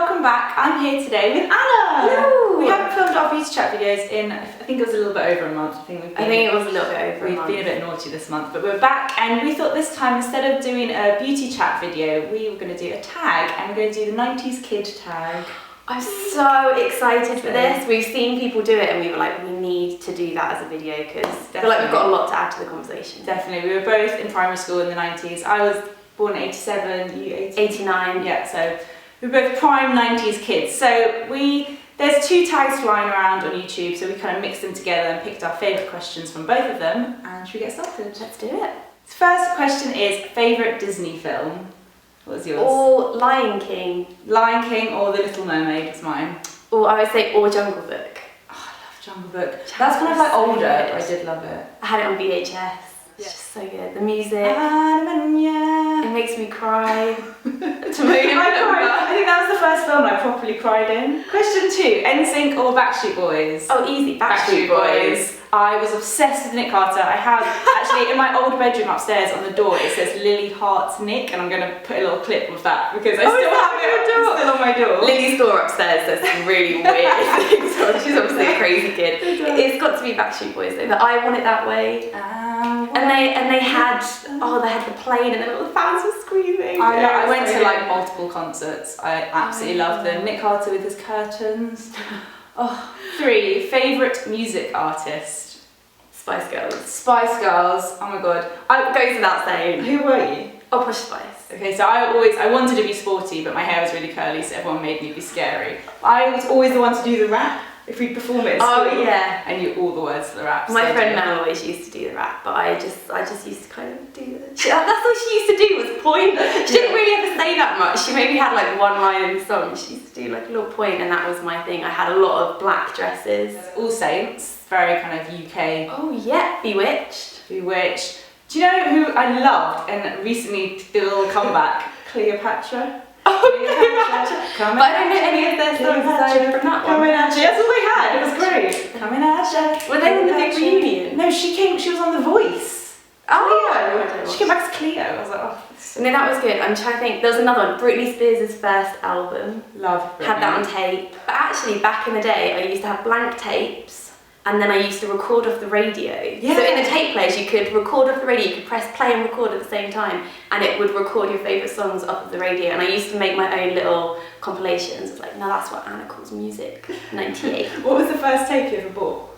welcome back. I'm here today with Anna. Hello. We haven't filmed our beauty chat videos in, I think it was a little bit over a month. I think it was a little bit over a month. We've been a bit naughty this month, but we're back, and we thought this time, instead of doing a beauty chat video, we were going to do a tag, and we're going to do the 90s kid tag. I'm so excited for this. We've seen people do it and we were like, we need to do that as a video because I feel like we've got a lot to add to the conversation. Definitely. We were both in primary school in the 90s. I was born in 87, you 89. Yeah, so we're both prime 90s kids. So there's two tags flying around on YouTube, so we kind of mixed them together and picked our favourite questions from both of them. And should we get started? Let's do it. First question is, favourite Disney film? What's yours? Or Lion King. Lion King or The Little Mermaid is mine. Or I would say or Jungle Book. Oh, I love Jungle Book. That's kind of like older, but I did love it. I had it on VHS. It's just so good. The music. It makes me cry. I think that was the first film I properly cried in. Question 2, NSYNC or Backstreet Boys? Oh, easy. Backstreet Boys. I was obsessed with Nick Carter. I have, actually, in my old bedroom upstairs on the door, it says Lily Hearts Nick, and I'm going to put a little clip of that because I still have it still on my door. Lily's door upstairs says some really weird things on. She's obviously a crazy kid. It's got to be Backstreet Boys though, but I Want It That Way. And they had the plane and then all the fans were screaming. I went to like multiple concerts. I absolutely loved them. Nick Carter with his curtains. 3, favourite music artist? Spice Girls. Spice Girls, oh my god. It goes without saying. Who were you? Oh, Push Spice. Okay, so I wanted to be sporty, but my hair was really curly, so everyone made me be scary. I was always the one to do the rap. If we perform it at school, yeah. I knew all the words to the rap. My friend Mel always used to do the rap, but I just used to kind of do it. That's all she used to do was point. She didn't really ever say that much. She maybe had like one line in the song. She used to do like a little point, and that was my thing. I had a lot of black dresses. All Saints, very kind of UK. Oh yeah, Bewitched. Bewitched. Do you know who I loved and recently did a little comeback? Cleopatra. Oh, Cleopatra. But I don't know any of their songs aside from that one. Coming at you. That's all they had. It was great. Coming at you. Were they on the big reunion? No, she was on The Voice. Oh, Cleo. She came back as Cleo. I was like, oh. No, that was good. I'm trying to think. There was another one, Britney Spears' first album. Love Britney. Had that on tape. But actually, back in the day, I used to have blank tapes. And then I used to record off the radio. Yeah. So in the tape players, you could record off the radio, you could press play and record at the same time, and it would record your favourite songs off of the radio. And I used to make my own little compilations of like, no, that's what Anna calls music, 98. What was the first tape you ever bought?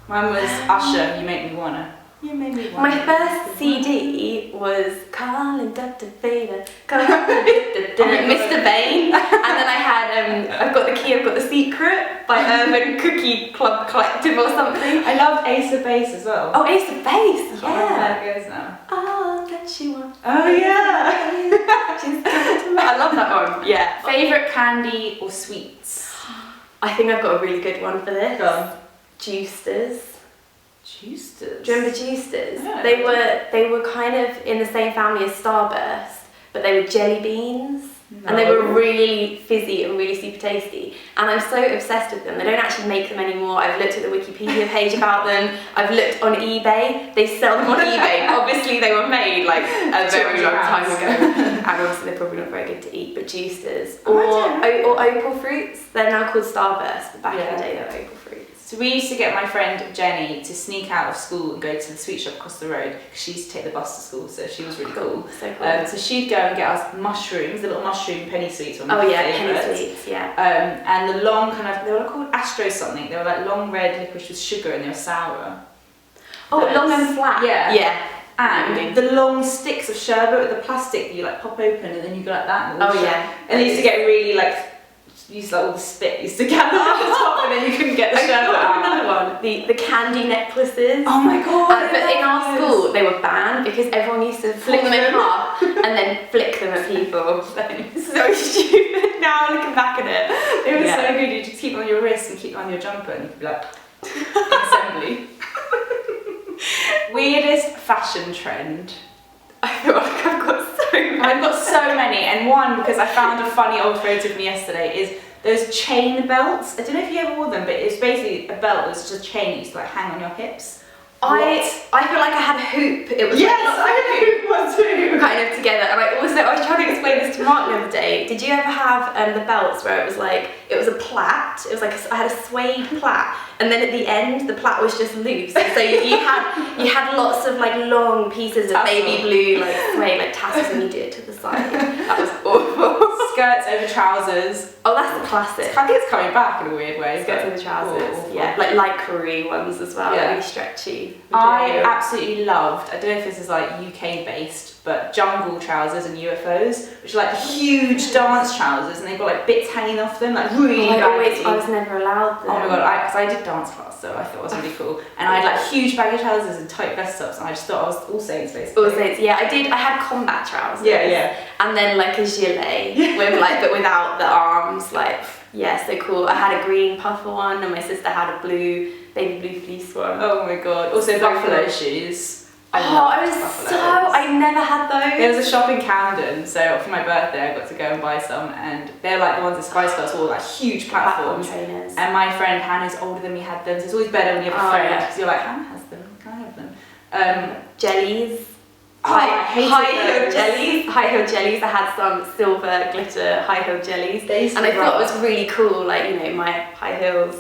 Mine was Usher, You Make Me Wanna. You Make Me Wanna. My first CD was Calling Dr. Vader, Mr. Bane, and then I had, I've Got the Key, I've Got the Secret by Urban Cookie Club Collective or something. I loved Ace of Base as well. Oh, Ace of Base, yeah. How it goes now. All that she wants. Oh yeah. I love that one. Yeah. Favourite candy or sweets? I think I've got a really good one for this. Go on. Juicers. Juicers? Do you remember Juicers? Yeah. They were kind of in the same family as Starburst, but they were jelly beans. No. And they were really fizzy and really super tasty. And I'm so obsessed with them. They don't actually make them anymore. I've looked at the Wikipedia page about them. I've looked on eBay. They sell them on eBay. Obviously they were made like a very long time ago. And obviously they're probably not very good to eat, but Juicers. Or Opal Fruits. They're now called Starburst, but back in the day they were Opal Fruits. So we used to get my friend Jenny to sneak out of school and go to the sweet shop across the road because she used to take the bus to school, so she was really cool. So cool. So she'd go and get us mushrooms, the little mushroom penny sweets. Penny sweets, yeah. And the long kind of, they were called Astro something. They were like long red licorice with sugar and they were sour. Oh, long and flat. Yeah. Yeah. And the long sticks of sherbet with the plastic that you like pop open and then you go like that. And yeah. And they used to get really like, all the spit used to gather at the top and then you couldn't get the sherbet out. Another one, the candy necklaces. Oh my god! But in our school they were banned because everyone used to flick them in half and then flick them at people. So stupid. Now looking back at it, it was so good. You just keep them on your wrist and keep them on your jumper and you could be like assembly. Weirdest fashion trend. I feel like I've got so many, and one because I found a funny old photo of me yesterday is those chain belts. I don't know if you ever wore them, but it's basically a belt that's just a chain that used to like hang on your hips. I feel like I had a hoop. It was Yes, like, I had a hoop one too. kind of together. And I was trying to explain this to Mark the other day. Did you ever have the belts where it was like, it was a plait, it was like, I had a suede plait, and then at the end, the plait was just loose. So you had lots of like long pieces of baby blue, like suede, like tassels, and you do it to the side. That was awful. Skirts over trousers. Oh, that's the classic. I think it's coming back in a weird way. Skirts over trousers. Awful. Yeah, like lycra ones as well, Yeah. really stretchy. I absolutely loved, I don't know if this is like UK based, but jungle trousers and UFOs, which are like huge dance trousers, and they've got like bits hanging off them, like really baggy. I was never allowed them. Oh my god, because I did dance class, so I thought it was really cool. And I had like huge baggy trousers and tight vest tops, and I just thought I was All Saints basically. All Saints, yeah, I had combat trousers. Yeah. And then like a gilet with like, but without the arms, like, yeah, so cool. I had a green puffer one, and my sister had a baby blue fleece one. Oh my god. Also buffalo shoes. I never had those. There was a shop in Camden, so for my birthday I got to go and buy some, and they're like the ones that Spice Girls wore, like huge platforms. Containers. And my friend Hannah, who's older than me, had them, so it's always better when you have a friend, because you're like, Hannah has them, can I have them? Jellies. I hated high heel those. jellies. High heel jellies. I had some silver glitter high heel jellies, and I thought it was really cool. Like, you know, my high heels,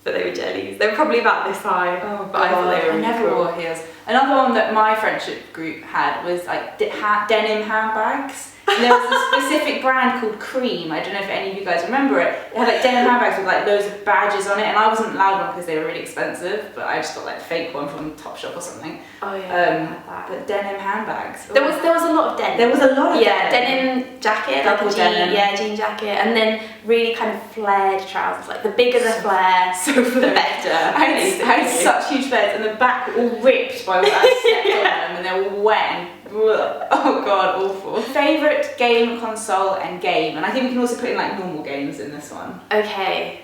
but they were jellies. They were probably about this high. Oh, but I thought they were I really never cool. wore heels. Another one that my friendship group had was like denim handbags. And there was a specific brand called Cream. I don't know if any of you guys remember it. It had like denim handbags with like loads of badges on it, and I wasn't allowed one because they were really expensive, but I just got like a fake one from Topshop or something. Oh yeah, I had that. But denim handbags. There was a lot of denim. There was a lot of denim jacket, like double a denim. jean jacket, and then really kind of flared trousers. Like the bigger the flare, the better. I had such huge flares, and the back were all ripped by all that sweat on them, and they were wet. Oh god, awful. Favourite game console and game, and I think we can also put in like normal games in this one. Okay,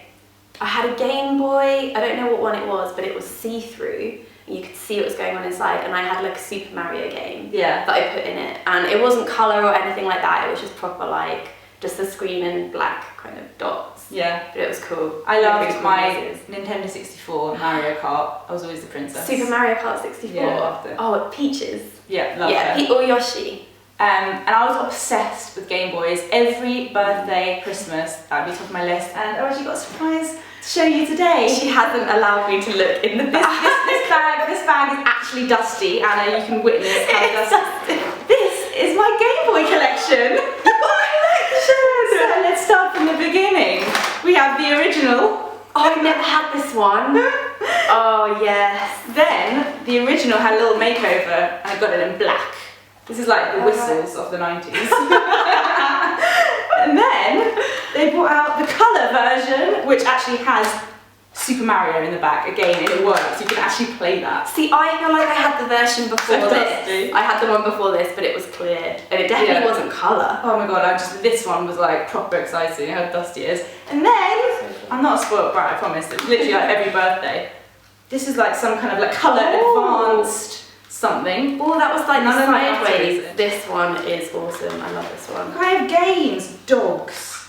I had a Game Boy. I don't know what one it was, but it was see-through. You could see what was going on inside, and I had like a Super Mario game that I put in it, and it wasn't colour or anything like that. It was just proper like just the screen and black kind of dots. Yeah, but it was cool. I loved my Nintendo 64 Mario Kart. I was always the princess. Super Mario Kart 64. Yeah, I loved it. Oh, Peaches. Yeah, loved her. Or Yoshi. And I was obsessed with Game Boys. Every birthday, Christmas, that would be top of my list. And I've actually got a surprise to show you today. She hasn't allowed me to look in the bag. This bag is actually dusty. Anna, you can witness how dusty. This is my Game Boy collection. So let's start from the beginning. We have the original. Oh, I never had this one. Oh, yes. Then, the original had a little makeover, and I got it in black. This is like the whistles of the 90s. And then, they brought out the colour version, which actually has Super Mario in the back again, and it works. You can actually play that. See, I feel like I had the version before this. I had the one before this, but it was clear, and it definitely wasn't colour. Oh my god! This one was like proper exciting. How dusty it is. And then I'm not a spoiled brat, I promise. It's literally like every birthday. This is like some kind of like colour advanced something. Oh, that was like None of my sideways. answers. This one is awesome. I love this one. I have games, dogs,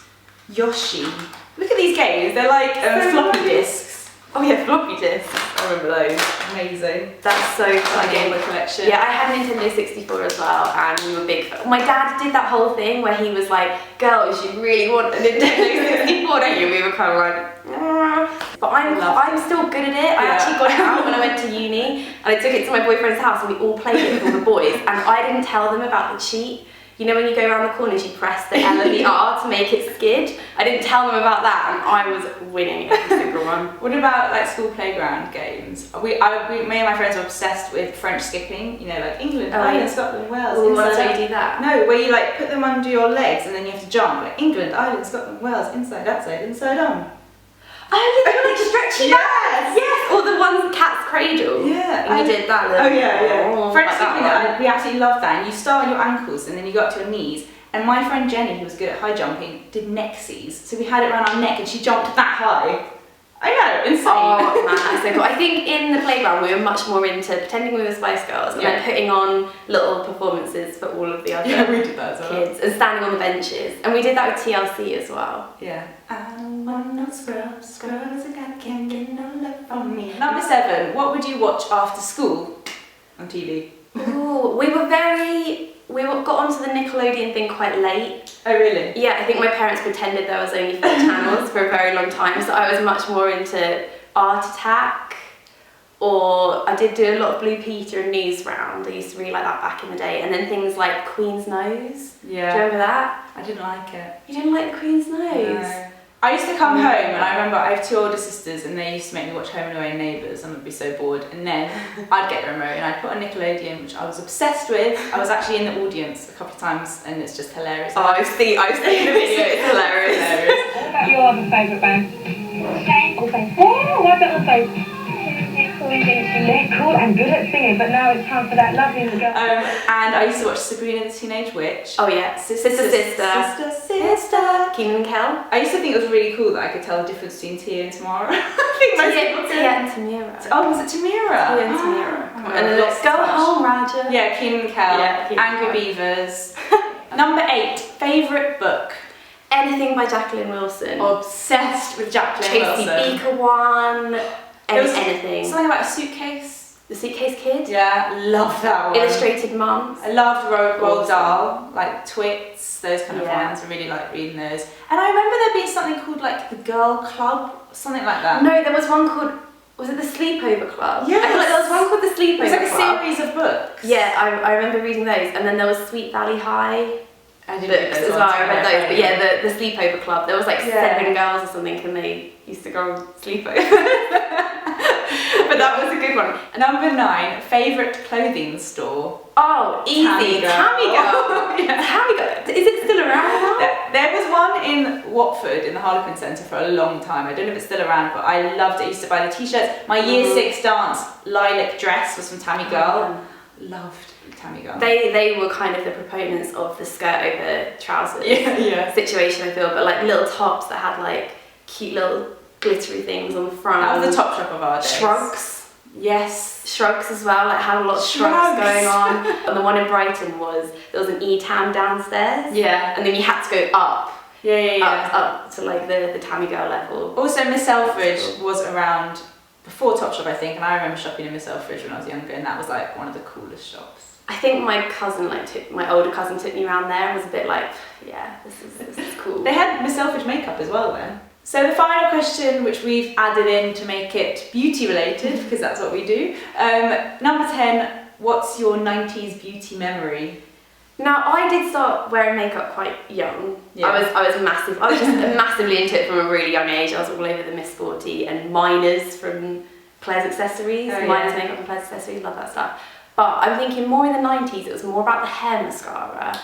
Yoshi. Look at these games. They're like floppy disks. Oh yeah, floppy disks. I remember those. Amazing. That's so funny. My Game Boy collection. Yeah, I had a Nintendo 64 as well, and we were big. My dad did that whole thing where he was like, "Girls, you really want a Nintendo 64, don't you?" We were kind of like, but I'm still good at it. I actually got it out when I went to uni, and I took it to my boyfriend's house, and we all played it with all the boys. And I didn't tell them about the cheat. You know when you go around the corners, you press the L and the R to make it skid? I didn't tell them about that, and I was winning every single one. What about like school playground games? Me and my friends were obsessed with French skipping, you know, like England, Ireland, Scotland, Wales. Oh, that's how you do that? No, where you like put them under your legs and then you have to jump, like England, Ireland, Scotland, Wales, inside, outside, inside on. Oh, yeah, like stretchy Yes! Yes! Or the ones Cat's Cradle. Yeah. And you did that. Oh yeah. French like skipping, we absolutely love that. And you start on your ankles and then you go up to your knees. And my friend Jenny, who was good at high jumping, did neck seas. So we had it around our neck and she jumped that high. I know, insane. Oh man, that's so cool. I think in the playground we were much more into pretending we were Spice Girls and then putting on little performances for all of the other we did that as well. kids and standing on the benches. And we did that with TLC as well. Yeah. I don't want no scrubs, scrubs and I can't get no love from me. Number 7, what would you watch after school on TV? Ooh, we got onto the Nickelodeon thing quite late. Oh really? Yeah, I think my parents pretended there was only 4 channels for a very long time, so I was much more into Art Attack, or I did do a lot of Blue Peter and Newsround. I used to really like that back in the day, and then things like Queen's Nose. Yeah. Do you remember that? I didn't like it. You didn't like the Queen's Nose? No. I used to come home and I remember I have 2 older sisters and they used to make me watch Home and Away and Neighbours and I'd be so bored, and then I'd get the remote and I'd put on Nickelodeon, which I was obsessed with. I was actually in the audience a couple of times and it's just hilarious. Oh, I've seen the video, it's hilarious. What about your other favourite band? Same. Also, oh, why that also? They're cool and good at singing, but now it's time for that lovely girl. And I used to watch Sabrina the Teenage Witch. Oh yeah, Sister. Keenan and Kel. I used to think it was really cool that I could tell the difference between Tia and Tamara. I think most people did. Tia and Tamira. Oh, was it Tamira? Tia and Tamira. Oh, And then let's go home, Roger. Yeah, Keenan and Kel. Yeah, Keenan and Angry Beavers. Number 8, favourite book. Anything by Jacqueline Wilson. Obsessed with Jacqueline Tracy Wilson. Beaker one. Anything. Something about a suitcase. The Suitcase Kid. Yeah, love that one. Illustrated Mums. I loved Roald Awesome. Dahl, like Twits, those kind of ones. I really like reading those. And I remember there being something called like the Girl Club, something like that. No, there was one called, was it the Sleepover Club? Yes. I feel like there was one called the Sleepover It was like a Club. series of books. Yeah, I remember reading those. And then there was Sweet Valley High I didn't books read those as well. ones, I read those. But yeah, the Sleepover Club. There was like Yeah. 7 girls or something and they used to go on sleepover. But that was a good one. Number 9, favourite clothing store. Oh, easy. Tammy Girl. Tammy Girl. Yeah. Tammy Girl. Is it still around now? There was one in Watford in the Harlequin Centre for a long time. I don't know if it's still around, but I loved it. I used to buy the t-shirts. My year 6 dance lilac dress was from Tammy Girl. Loved Tammy Girl. They were kind of the proponents of the skirt over trousers situation, I feel, but like little tops that had like cute little glittery things on the front. That was the top shop of our days. Shrugs. Yes. Shrugs as well, like had a lot of shrugs going on. And the one in Brighton was, there was an E-Tam downstairs. Yeah. And then you had to go up. Yeah. Up to like the Tammy Girl level. Also, Miss Selfridge was around before Topshop, I think, and I remember shopping in Miss Selfridge when I was younger, and that was like one of the coolest shops. I think my cousin, my older cousin, took me around there and was a bit like, yeah, this is cool. They had Miss Selfridge makeup as well then. So the final question, which we've added in to make it beauty related, because that's what we do. Number 10, what's your 90s beauty memory? Now, I did start wearing makeup quite young. Yeah. I was massive. I was just massively into it from a really young age. I was all over the Miss Sporty and Miners from Claire's Accessories. Oh, Miners yeah. makeup from Claire's Accessories, love that stuff. But I'm thinking more in the 90s, it was more about the hair mascara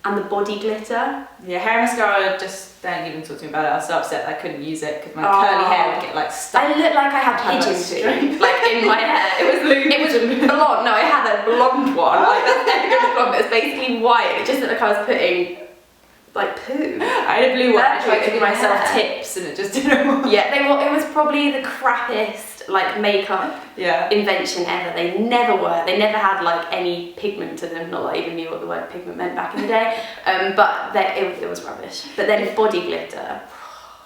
and the body glitter. Yeah, hair mascara, just don't even talk to me about it. I was so upset that I couldn't use it because my curly hair would get like stuck. I looked like I had pigeon poo, like in my hair. It was blonde. No, I had a blonde one, like that's technically blonde, but it's basically white. It just looked like I was putting like poo. I had a blue one. I tried to give my myself hair. tips and it just didn't work. Yeah, it was probably the crappiest like makeup invention ever. They never were. They never had like any pigment to them. Not that I even knew what the word pigment meant back in the day. But it was rubbish. But then body glitter.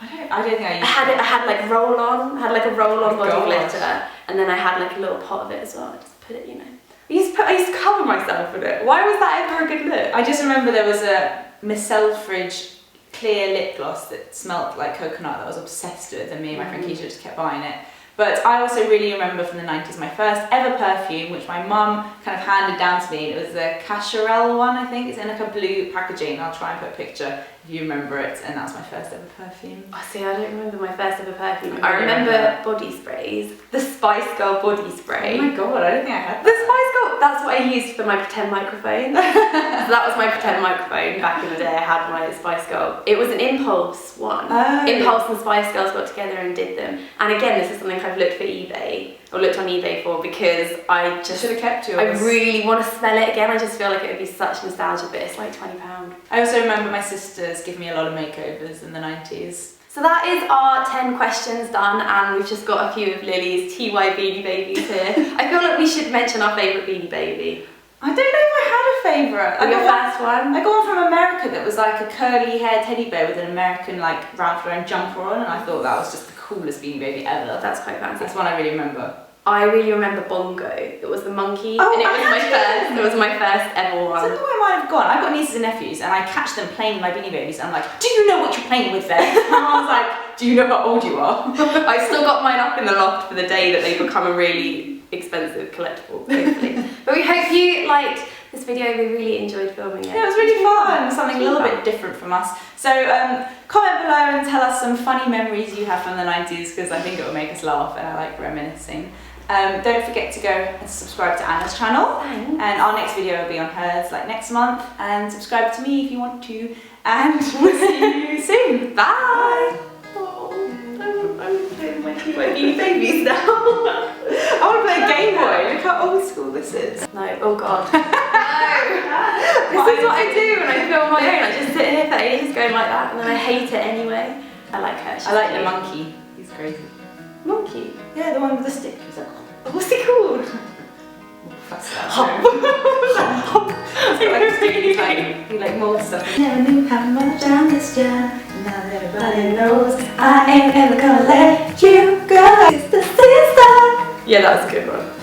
I don't think I used I had like roll on. I had like a roll on body gosh. glitter, and then I had like a little pot of it as well. I just put it, you know. I used to cover myself with it. Why was that ever a good look? I just remember there was a Miss Selfridge clear lip gloss that smelt like coconut that I was obsessed with, and me and my friend Keisha just kept buying it. But I also really remember from the 90s my first ever perfume, which my mum kind of handed down to me. It was the Cacharel one, I think. It's in like a blue packaging. I'll try and put a picture if you remember it. And that's my first ever perfume. Oh, see, I don't remember my first ever perfume. I I remember remember. body sprays. The Spice Girl body spray. Oh my god, I don't think I had The that. Spice Girl, that's what I used for my pretend microphone. So that was my pretend microphone back in the day. I had my Spice Girl. It was an Impulse one. Oh. Impulse and Spice Girls got together and did them. And again, this is something I've looked for eBay, or looked on eBay for, because I just should have kept yours. I really want to smell it again. I just feel like it would be such nostalgia, but it's like £20. I also remember my sisters giving me a lot of makeovers in the 90s. So that is our 10 questions done, and we've just got a few of Lily's TY Beanie Babies here. I feel like we should mention our favourite Beanie Baby. I don't know if I had a favourite. Your first one? I got one from America that was like a curly haired teddy bear with an American like Ralph Lauren jumper on, and I thought that was just the coolest Beanie Baby ever. That's quite fancy. That's one I really remember. I really remember Bongo. It was the monkey, and it was my first ever one. I don't know where mine have gone. I've got nieces and nephews, and I catch them playing my Beanie Babies, and I'm like, do you know what you're playing with there? And I was like, do you know how old you are? I've still got mine up in the loft for the day that they become a really expensive collectible, hopefully. But we hope you liked this video. We really enjoyed filming it. Yeah, it was really fun. Something a little bit different from us. So comment below and tell us some funny memories you have from the 90s, because I think it will make us laugh, and I like reminiscing. Don't forget to go and subscribe to Anna's channel. Thanks. And our next video will be on hers like next month, and subscribe to me if you want to, and we'll see you soon. Bye! Oh, I'm playing my Beanie Babies now. I want to play a Game Boy. Look how old school this is. No, oh god. No! This is what I do when I film my own. I just sit here for ages going like that, and then I hate it anyway. I like her. I like the monkey. He's crazy. Monkey? Yeah, the one with the stick. He's like, Oh, what's he called? that's that. He like mold stuff. Never knew how much I missed ya. Now that everybody knows I ain't ever gonna let you go. It's the sister. Yeah, that was a good one.